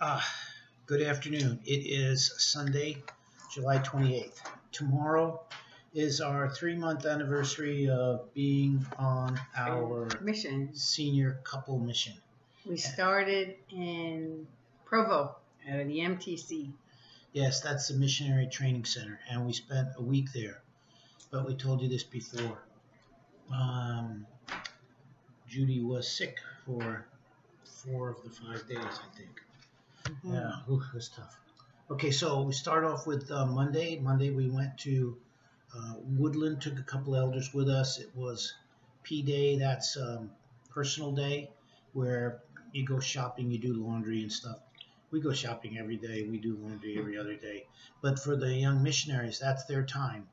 Uh, Good afternoon. It is Sunday, July 28th. Tomorrow is our 3-month anniversary of being on our mission. senior couple mission. We started in Provo at the MTC. Yes, that's the Missionary Training Center, and we spent a week there. But we told you this before. Judy was sick for 4 of the 5 days, I think. Mm-hmm. Yeah, it was tough. Okay, so we start off with Monday. Monday we went to Woodland, took a couple elders with us. It was P-Day, that's personal day, where you go shopping, you do laundry and stuff. We go shopping every day. We do laundry every other day. But for the young missionaries, that's their time,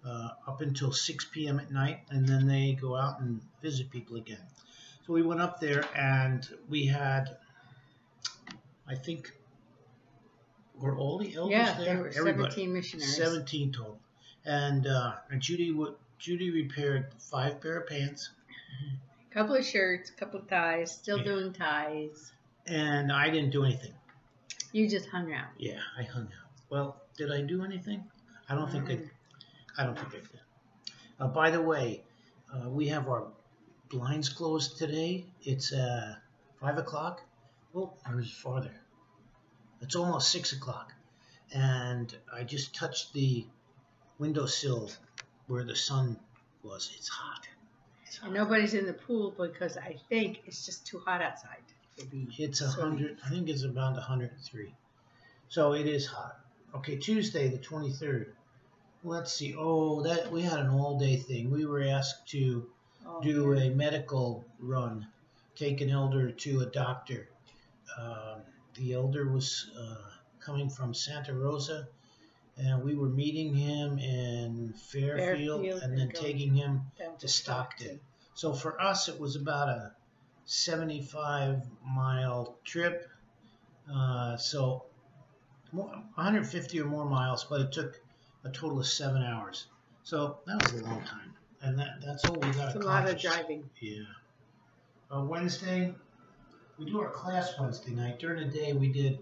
up until 6 p.m. at night, and then they go out and visit people again. So we went up there, and we had, I think, were all the elders there? There were 17 missionaries. 17 total. And Judy repaired 5 pair of pants. A couple of shirts, a couple of ties, still doing ties. And I didn't do anything. You just hung out. Yeah, I hung out. Well, did I do anything? I don't think I did. By the way, we have our blinds closed today. It's 5 o'clock. Well, or is it farther? It's almost 6 o'clock. And I just touched the windowsill where the sun was. It's hot. And nobody's in the pool because I think it's just too hot outside. It's 100. I think it's about 103. So it is hot. Okay, Tuesday the 23rd. Let's see. Oh, that we had an all-day thing. We were asked to do a medical run, take an elder to a doctor. The elder was coming from Santa Rosa, and we were meeting him in Fairfield and then taking him to Stockton. So for us, it was about a 75-mile trip, so 150 or more miles, but it took a total of 7 hours. So that was a long time, and that's all we got accomplished. It's a lot of driving. Yeah. Wednesday, we do our class Wednesday night. During the day, we did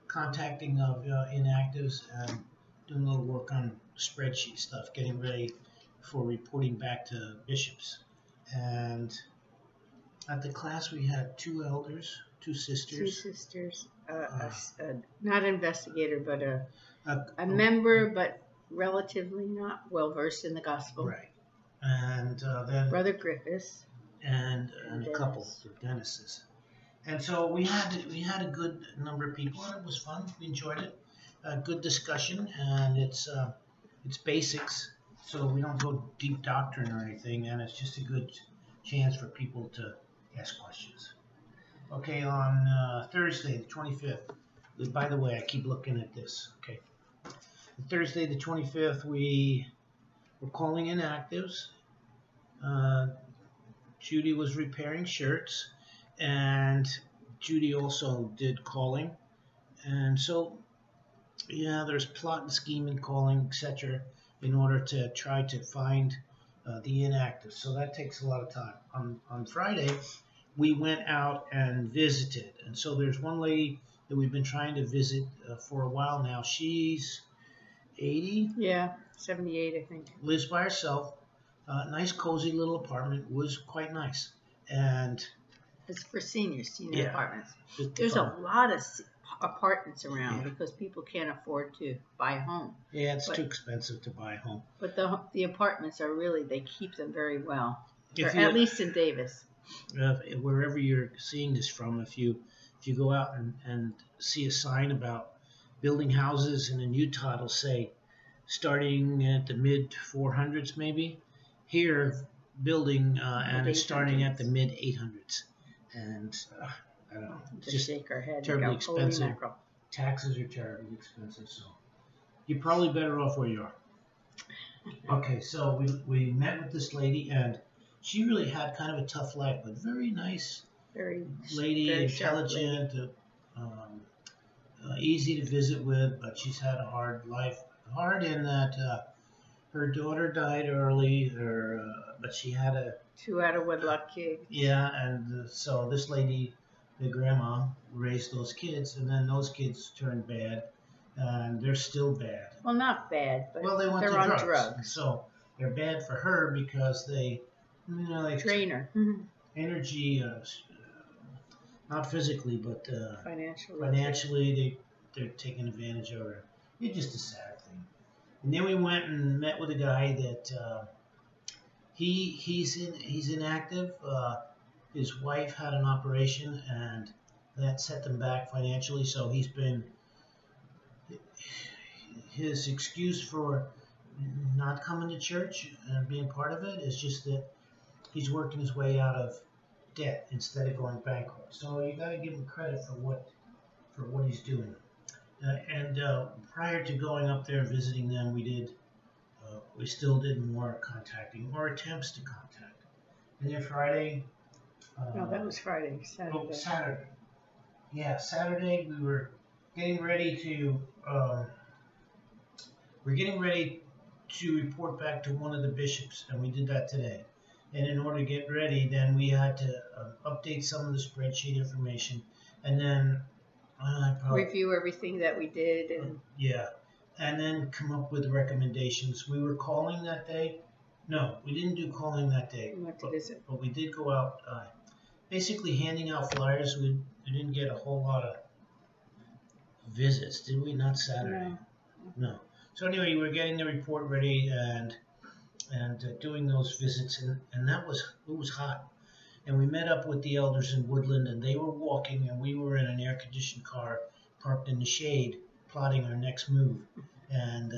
contacting of inactives and doing a little work on spreadsheet stuff, getting ready for reporting back to bishops. And at the class, we had 2 elders, 2 sisters. 2 sisters, not investigator, but a member, but relatively not well versed in the gospel. Right. And then Brother Griffiths and a couple of Dennis's. And so we had a good number of people, and it was fun. We enjoyed it. Good discussion, and it's basics, so we don't go deep doctrine or anything, and it's just a good chance for people to ask questions. Okay, on Thursday the 25th. By the way, I keep looking at this. Okay, Thursday the 25th, we were calling inactives. Judy was repairing shirts. And Judy also did calling, and so yeah, there's plot and scheme and calling, etc., in order to try to find the inactive. So that takes a lot of time. On Friday, we went out and visited, and so there's one lady that we've been trying to visit for a while now. She's 80. Yeah, 78, I think. Lives by herself. Nice, cozy little apartment. Was quite nice, and it's for senior apartments. There's a lot of apartments around because people can't afford to buy a home. Yeah, it's too expensive to buy a home. But the apartments are really, they keep them very well, at least in Davis. Wherever you're seeing this from, if you go out and see a sign about building houses, and in Utah it'll say starting at the mid 400s maybe. Here, building and it's starting at the mid 800s. And I don't know, it's just shake our head. Terribly expensive. Taxes are terribly expensive, so you're probably better off where you are. Okay, so we met with this lady, and she really had kind of a tough life, but very nice lady, intelligent, easy to visit with, but she's had a hard life. Hard in that her daughter died early, but she had a 2 out of wedlock kid. Yeah, and so this lady the grandma raised those kids, and then those kids turned bad, and they're still bad. Well, not bad, but well, they went they're to on drugs. So they're bad for her because they drain her. Energy, not physically, but financially they're taking advantage of her. It's just a sad thing. And then we went and met with a guy that he's inactive. His wife had an operation, and that set them back financially. So his excuse for not coming to church and being part of it is just that he's working his way out of debt instead of going bankrupt. So you got to give him credit for what he's doing. And prior to going up there and visiting them, we still did more contacting or attempts to contact. And then Friday. No, that was Friday. Saturday. Oh, Saturday. Yeah, Saturday we were getting ready to. We're getting ready to report back to one of the bishops, and we did that today. And in order to get ready, then we had to update some of the spreadsheet information, and then review everything that we did, and yeah, and then come up with recommendations. We were calling that day. No, we didn't do calling that day. We went to visit, but we did go out, basically handing out flyers. We didn't get a whole lot of visits, did we? Not Saturday. No. So anyway, we're getting the report ready and doing those visits, and it was hot. And we met up with the elders in Woodland, and they were walking, and we were in an air-conditioned car parked in the shade, plotting our next move. And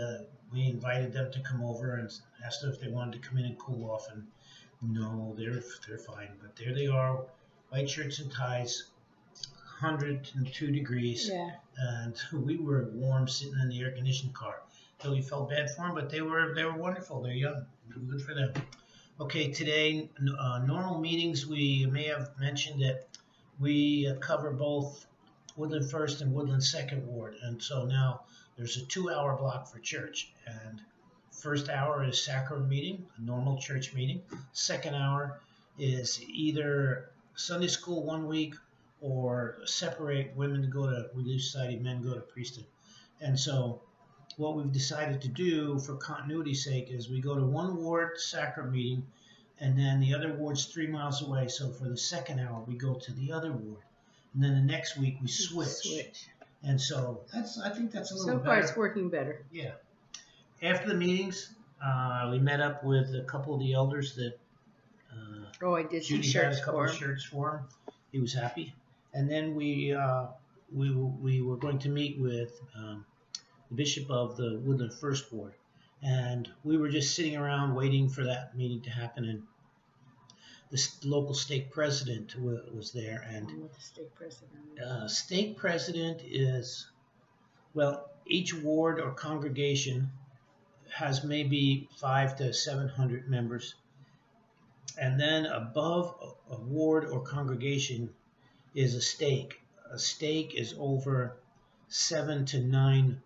we invited them to come over and asked them if they wanted to come in and cool off. And no, they're fine. But there they are, white shirts and ties, 102 degrees. Yeah. And we were warm sitting in the air-conditioned car. So we felt bad for them, but they were wonderful. They're young. Good for them. Okay, today, normal meetings, we may have mentioned that we cover both Woodland First and Woodland Second Ward. And so now there's a 2-hour block for church. And first hour is sacrament meeting, a normal church meeting. Second hour is either Sunday school 1 week or separate women to go to Relief Society, men go to priesthood. And so what we've decided to do for continuity's sake is we go to one ward sacrament meeting, and then the other ward's 3 miles away. So for the second hour, we go to the other ward. And then the next week we switch. And so I think that's a little better. So far it's working better. Yeah. After the meetings, we met up with a couple of the elders that I did some Judy shirts had a couple of shirts for him. He was happy. And then we were going to meet with the bishop of the Woodland First Ward, and we were just sitting around waiting for that meeting to happen. And the local stake president was there. And stake president is, well, each ward or congregation has maybe 500 to 700 members, and then above a ward or congregation is a stake. A stake is over 7 to 9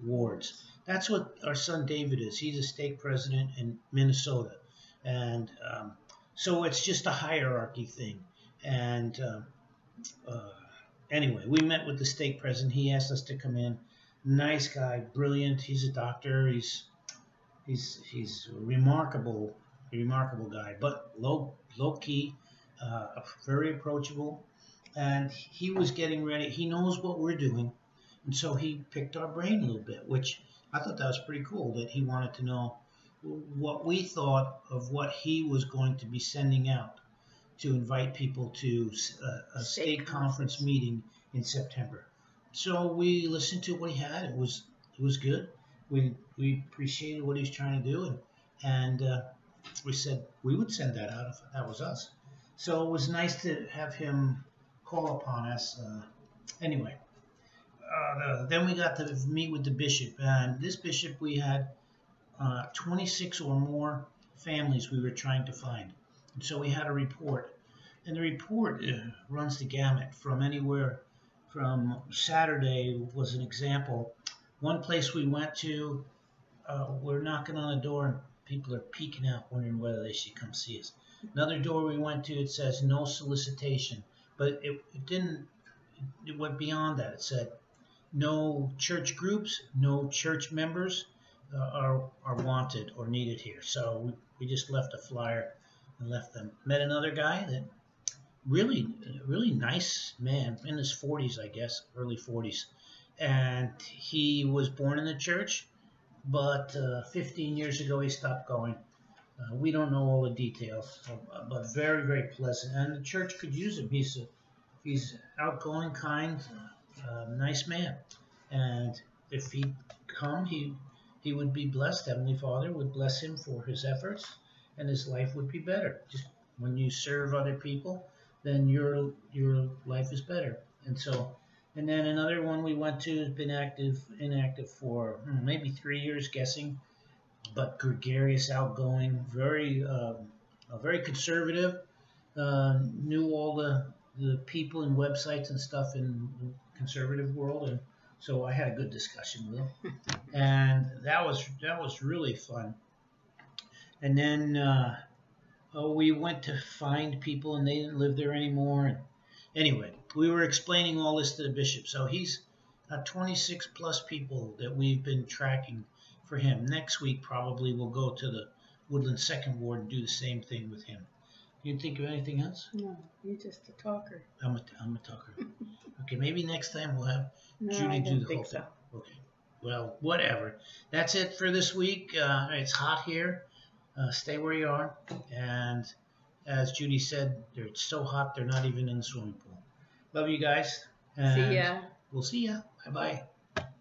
wards. That's what our son David is. He's a stake president in Minnesota, and so it's just a hierarchy thing. And anyway, we met with the stake president. He asked us to come in. Nice guy, brilliant. He's a doctor. He's a remarkable guy, but low key, very approachable. And he was getting ready. He knows what we're doing. And so he picked our brain a little bit, which I thought that was pretty cool, that he wanted to know what we thought of what he was going to be sending out to invite people to a state conference meeting in September. So we listened to what he had. It was good. We appreciated what he was trying to do, and we said we would send that out if that was us. So it was nice to have him call upon us. Anyway. Then we got to meet with the bishop, and this bishop, we had 26 or more families we were trying to find. And so we had a report, and the report runs the gamut from anywhere from Saturday was an example. One place we went to, we're knocking on the door, and people are peeking out, wondering whether they should come see us. Another door we went to, it says no solicitation. but it didn't. It went beyond that. It said no church groups, no church members are wanted or needed here. So we just left a flyer and left them. Met another guy that really nice man in his 40s, I guess, early 40s, and he was born in the church, but 15 years ago he stopped going. We don't know all the details, but very pleasant, and the church could use him. He's outgoing, kind, nice man, and if he'd come, he would be blessed. Heavenly Father would bless him for his efforts, and his life would be better. Just when you serve other people, then your life is better. And so, and then another one we went to has been inactive for maybe 3 years, guessing, but gregarious, outgoing, very conservative. Knew all the people and websites and stuff in the conservative world, and so I had a good discussion with him, and that was really fun. And then we went to find people, and they didn't live there anymore. And anyway, we were explaining all this to the bishop. So he's 26 plus people that we've been tracking for him. Next week, probably we'll go to the Woodland Second Ward and do the same thing with him. You think of anything else? No, you're just a talker. I'm a talker. Okay, maybe next time we'll have Judy do the whole thing. Okay. Well, whatever. That's it for this week. It's hot here. Stay where you are. And as Judy said, it's so hot they're not even in the swimming pool. Love you guys. And see ya. We'll see ya. Bye-bye.